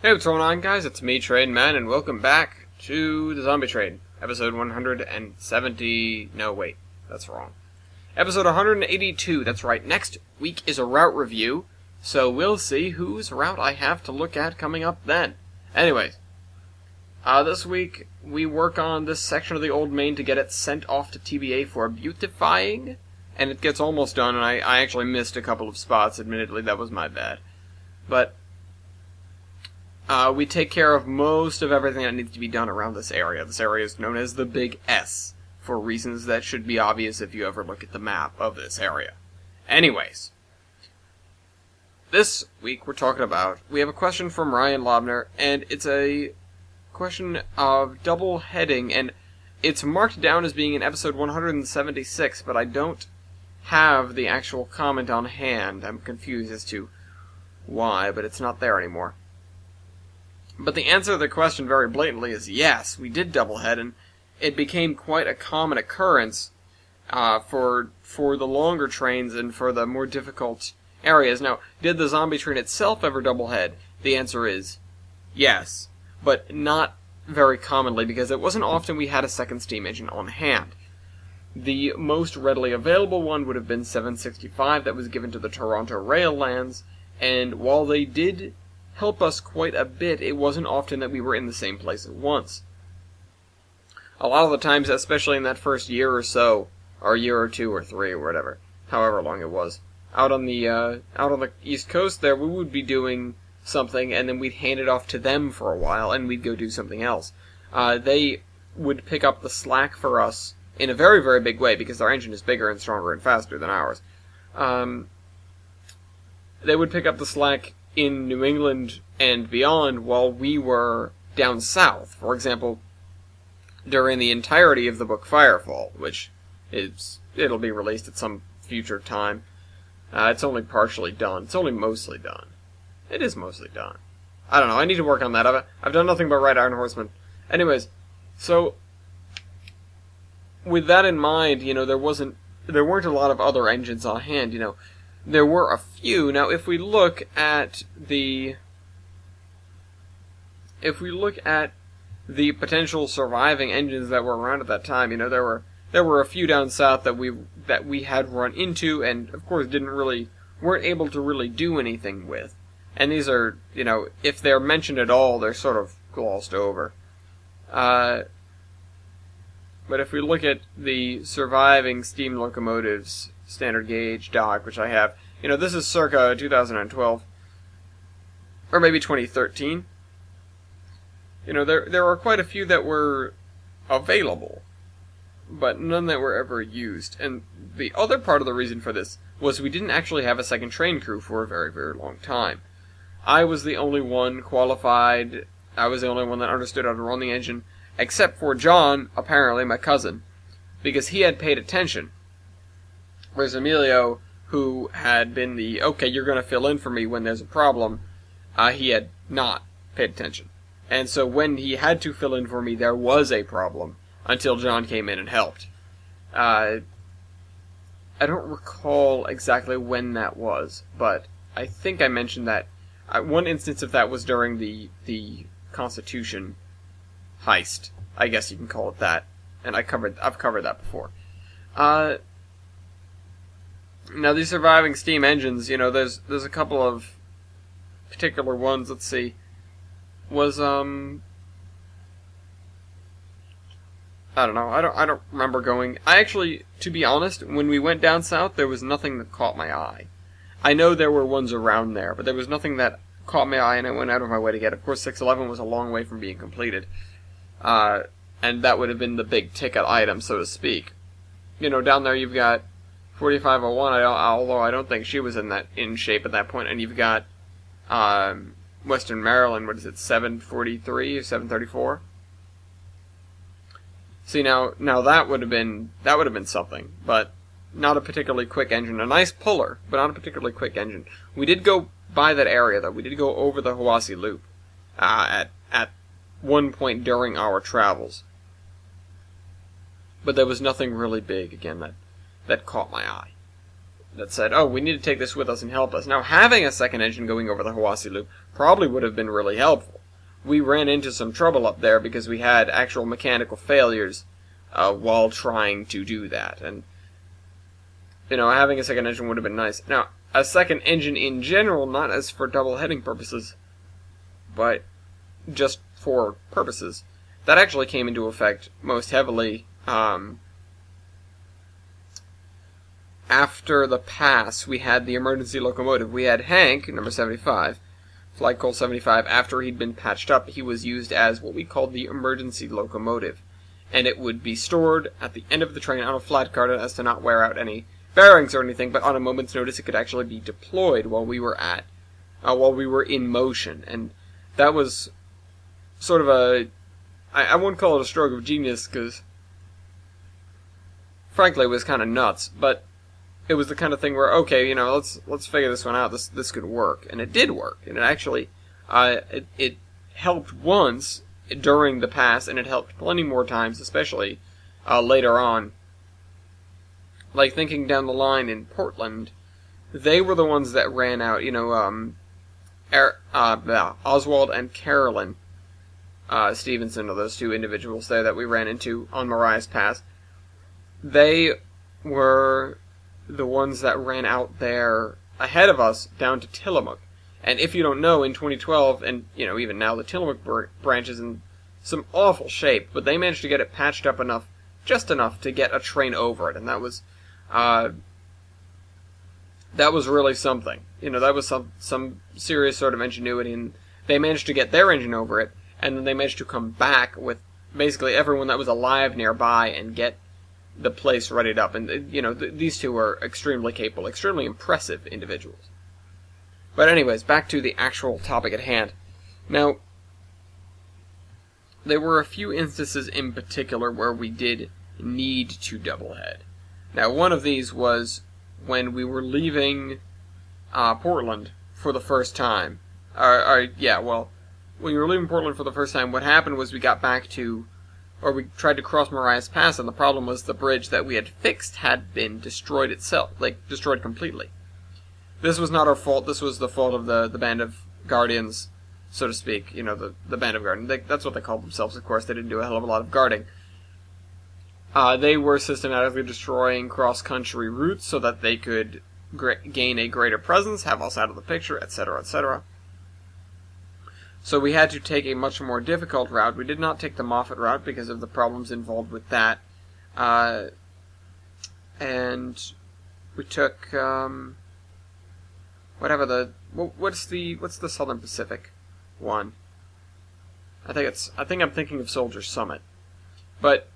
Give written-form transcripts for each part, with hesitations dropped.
Hey, what's going on, guys? It's me, Trade Man, and welcome back to the Zombie Trade, episode 170... No, wait, that's wrong. Episode 182, that's right. Next week is a route review, so we'll see whose route I have to look at coming up then. Anyways, this week we work on this section of the Old Main to get it sent off to TBA for beautifying, and it gets almost done, and I actually missed a couple of spots, admittedly, that was my bad. But we take care of most of everything that needs to be done around this area. This area is known as the Big S, for reasons that should be obvious if you ever look at the map of this area. Anyways, this week we have a question from Ryan Lobner, and it's a question of double heading, and it's marked down as being in episode 176, but I don't have the actual comment on hand. I'm confused as to why, but it's not there anymore. But the answer to the question very blatantly is yes, we did doublehead, and it became quite a common occurrence for the longer trains and for the more difficult areas. Now, did the zombie train itself ever doublehead? The answer is yes, but not very commonly, because it wasn't often we had a second steam engine on hand. The most readily available one would have been 765 that was given to the Toronto Rail Lands, and while they did help us quite a bit, it wasn't often that we were in the same place at once. A lot of the times, especially in that first year or so, or year or two or three or whatever, however long it was, out on the East Coast there, we would be doing something, and then we'd hand it off to them for a while, and we'd go do something else. They would pick up the slack for us in a very, very big way, because their engine is bigger and stronger and faster than ours. They would pick up the slack in New England and beyond while we were down south. For example, during the entirety of the book Firefall, which it'll be released at some future time. It's only partially done. It's only mostly done. It is mostly done. I don't know. I need to work on that. I've done nothing but write Iron Horseman. Anyways, so with that in mind, there weren't a lot of other engines on hand. There were a few. Now, if we look at the potential surviving engines that were around at that time, there were a few down south that we had run into, and of course weren't able to really do anything with. And these are, if they're mentioned at all, they're sort of glossed over. But if we look at the surviving steam locomotives, standard gauge dock, which I have, this is circa 2012, or maybe 2013. There were quite a few that were available, but none that were ever used. And the other part of the reason for this was we didn't actually have a second train crew for a very, very long time. I was the only one qualified. I was the only one that understood how to run the engine, except for John, apparently my cousin, because he had paid attention. Whereas Emilio, who had been okay, you're going to fill in for me when there's a problem, he had not paid attention. And so when he had to fill in for me, there was a problem, until John came in and helped. I don't recall exactly when that was, but I think I mentioned that. One instance of that was during the Constitution heist. I guess you can call it that. And I've covered that before. Now, these surviving steam engines, there's a couple of particular ones. Let's see. Was, I don't know. I don't remember going. I actually, to be honest, when we went down south, there was nothing that caught my eye. I know there were ones around there, but there was nothing that caught my eye, and I went out of my way to get it. Of course, 611 was a long way from being completed. And that would have been the big ticket item, so to speak. Down there you've got 4501, although I don't think she was in shape at that point, and you've got Western Maryland, 743 or 734? See, now that would have been something, but not a particularly quick engine. A nice puller, but not a particularly quick engine. We did go by that area, though. We did go over the Hiwassee Loop at one point during our travels. But there was nothing really big, again, that caught my eye. that said, oh, we need to take this with us and help us. Now, having a second engine going over the Hawassi Loop probably would have been really helpful. We ran into some trouble up there because we had actual mechanical failures while trying to do that. And, having a second engine would have been nice. Now, a second engine in general, not as for double heading purposes, but just for purposes, that actually came into effect most heavily after the pass. We had the emergency locomotive. We had Hank, number 75, Flight Call 75, after he'd been patched up, he was used as what we called the emergency locomotive. And it would be stored at the end of the train on a flat cart as to not wear out any bearings or anything, but on a moment's notice it could actually be deployed while we were in motion. And that was sort of I won't call it a stroke of genius, because frankly it was kind of nuts, but it was the kind of thing where, okay, let's figure this one out. This could work, and it did work. And it actually, it helped once during the pass, and it helped plenty more times, especially later on. Like thinking down the line in Portland, they were the ones that ran out. Oswald and Carolyn Stevenson are those two individuals there that we ran into on Marias Pass. They were the ones that ran out there ahead of us down to Tillamook. And if you don't know, in 2012, and even now, the Tillamook branch is in some awful shape, but they managed to get it patched up enough, just enough to get a train over it, and that was really something. That was some serious sort of ingenuity, and they managed to get their engine over it, and then they managed to come back with basically everyone that was alive nearby and get the place readied up. And, these two are extremely capable, extremely impressive individuals. But anyways, back to the actual topic at hand. Now, there were a few instances in particular where we did need to double head. Now, one of these was when we were leaving Portland for the first time. When we were leaving Portland for the first time, what happened was we tried to cross Marias Pass, and the problem was the bridge that we had fixed had been destroyed itself, destroyed completely. This was not our fault. This was the fault of the band of guardians, so to speak. The band of guardians. That's what they called themselves, of course. They didn't do a hell of a lot of guarding. They were systematically destroying cross-country routes so that they could gain a greater presence, have us out of the picture, etc., etc. So we had to take a much more difficult route. We did not take the Moffat route because of the problems involved with that. And we took what's the Southern Pacific one? I think I'm thinking of Soldier Summit. But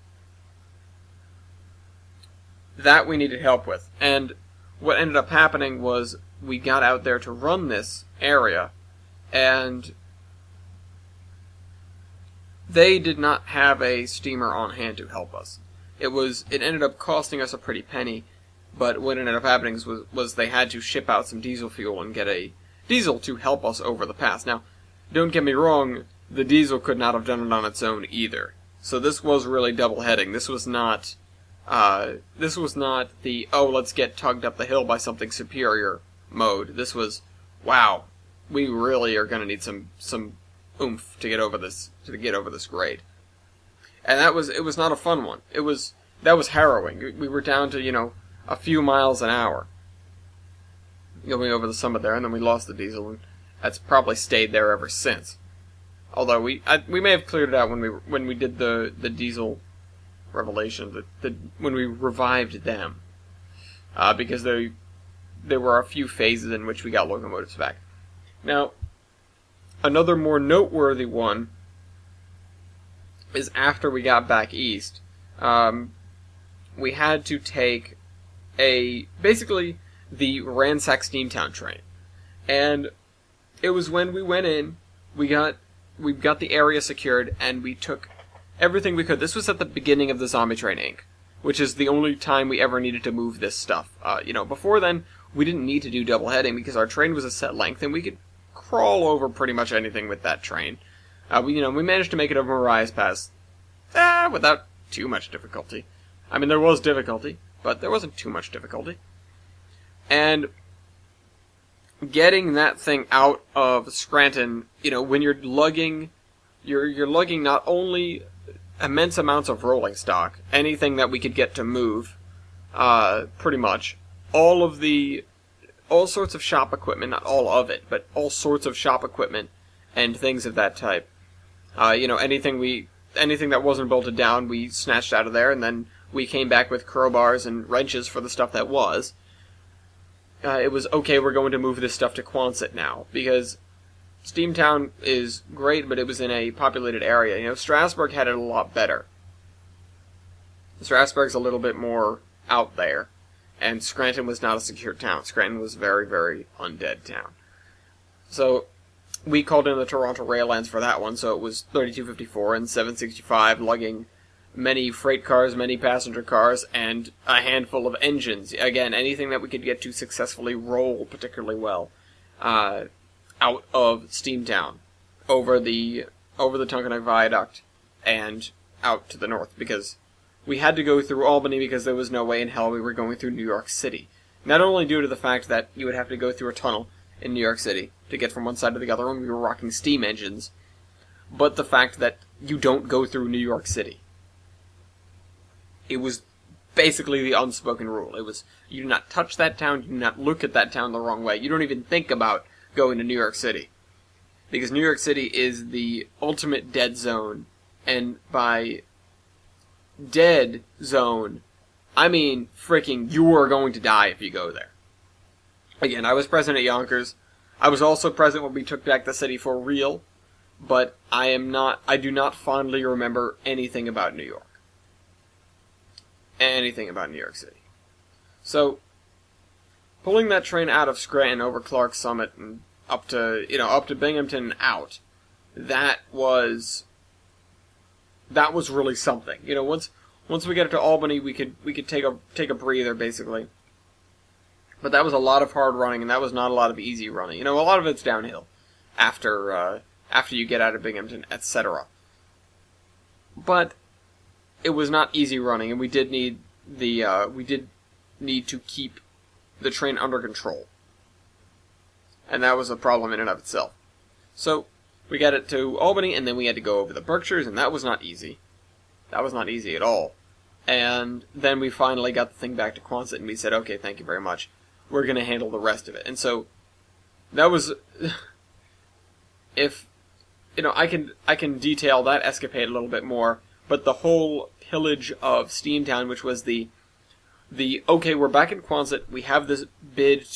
that we needed help with. And what ended up happening was we got out there to run this area, and they did not have a steamer on hand to help us. It ended up costing us a pretty penny, but what ended up happening was they had to ship out some diesel fuel and get a diesel to help us over the pass. Now, don't get me wrong, the diesel could not have done it on its own either. So this was really double heading. This was not the, let's get tugged up the hill by something superior mode. This was, wow, we really are going to need some oomph to get over this grade. And it was not a fun one. That was harrowing. We were down to, a few miles an hour going over the summit there, and then we lost the diesel, and that's probably stayed there ever since. Although we may have cleared it out when we did the diesel revelation, when we revived them, because there were a few phases in which we got locomotives back. Now, another more noteworthy one is after we got back east, we had to take basically the Ransack Steamtown train. And it was when we went in, we got the area secured, and we took everything we could. This was at the beginning of the Zombie Train Inc., which is the only time we ever needed to move this stuff. Before then, we didn't need to do double heading because our train was a set length, and we could crawl over pretty much anything with that train. We managed to make it over Marias Pass without too much difficulty. I mean, there was difficulty, but there wasn't too much difficulty. And getting that thing out of Scranton, when you're lugging, you're lugging not only immense amounts of rolling stock, anything that we could get to move, pretty much, all sorts of shop equipment, not all of it, but all sorts of shop equipment and things of that type. Anything that wasn't bolted down, we snatched out of there, and then we came back with crowbars and wrenches for the stuff that was. It was, okay, we're going to move this stuff to Quonset now, because Steamtown is great, but it was in a populated area. Strasburg had it a lot better. Strasburg's a little bit more out there, and Scranton was not a secure town. Scranton was a very, very undead town. So we called in the Toronto Rail Lines for that one, so it was 3254 and 765, lugging many freight cars, many passenger cars, and a handful of engines. Again, anything that we could get to successfully roll particularly well out of Steamtown, over the Tunkhannock Viaduct, and out to the north, because we had to go through Albany because there was no way in hell we were going through New York City. Not only due to the fact that you would have to go through a tunnel in New York City to get from one side to the other when we were rocking steam engines, but the fact that you don't go through New York City. It was basically the unspoken rule. It was, you do not touch that town, you do not look at that town the wrong way. You don't even think about going to New York City. Because New York City is the ultimate dead zone, and by dead zone, I mean freaking you are going to die if you go there. Again, I was present at Yonkers. I was also present when we took back the city for real, but I do not fondly remember anything about New York. Anything about New York City. So, pulling that train out of Scranton over Clark Summit and up to Binghamton and out, that was really something. Once we get it to Albany, we could take a breather, basically. But that was a lot of hard running, and that was not a lot of easy running. A lot of it's downhill after you get out of Binghamton, etc. But it was not easy running, and we did need to keep the train under control, and that was a problem in and of itself. So we got it to Albany, and then we had to go over the Berkshires, and that was not easy. That was not easy at all. And then we finally got the thing back to Quonset, and we said, okay, thank you very much. We're going to handle the rest of it. And so that was, I can detail that escapade a little bit more, but the whole pillage of Steamtown, which was the okay, we're back in Quonset, we have this bid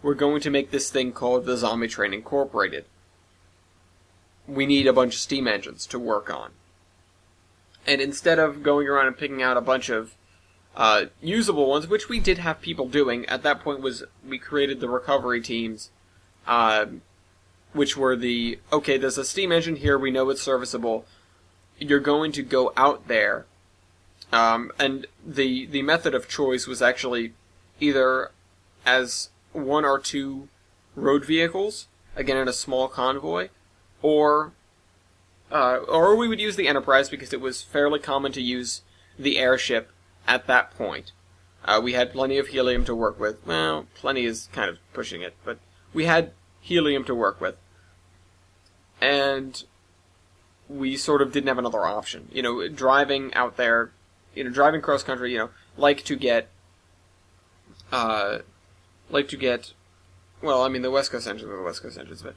we're going to make this thing called the Zombie Train Incorporated. We need a bunch of steam engines to work on. And instead of going around and picking out a bunch of usable ones, which we did have people doing, at that point we created the recovery teams, which were okay, there's a steam engine here, we know it's serviceable, you're going to go out there, and the method of choice was actually either as one or two road vehicles, again in a small convoy, or we would use the Enterprise because it was fairly common to use the airship at that point. We had plenty of helium to work with. Well, plenty is kind of pushing it, but we had helium to work with. And we sort of didn't have another option. Driving out there, driving cross country, like to get, well, I mean, the West Coast engines are the West Coast engines, but,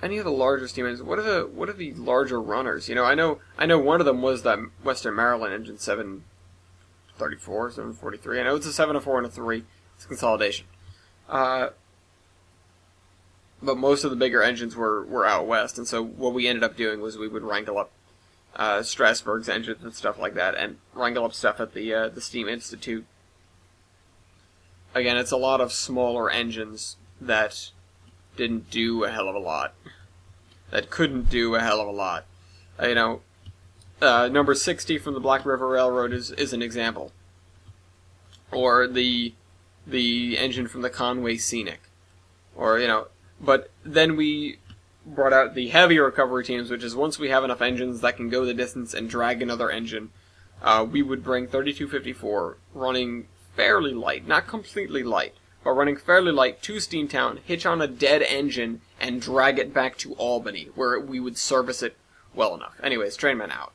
any of the larger steam engines, what are the larger runners? I know one of them was that Western Maryland engine 734, 743. I know it's a 7, a 4, and a 3. It's consolidation. But most of the bigger engines were out west, and so what we ended up doing was we would wrangle up Strasburg's engines and stuff like that, and wrangle up stuff at the Steam Institute. Again, it's a lot of smaller engines that didn't do a hell of a lot. That couldn't do a hell of a lot. Number 60 from the Black River Railroad is an example. Or the engine from the Conway Scenic. Or, but then we brought out the heavier recovery teams, which is once we have enough engines that can go the distance and drag another engine, we would bring 3254 running fairly light, not completely light, but running fairly light to Steamtown, hitch on a dead engine, and drag it back to Albany, where we would service it well enough. Anyways, Trainman out.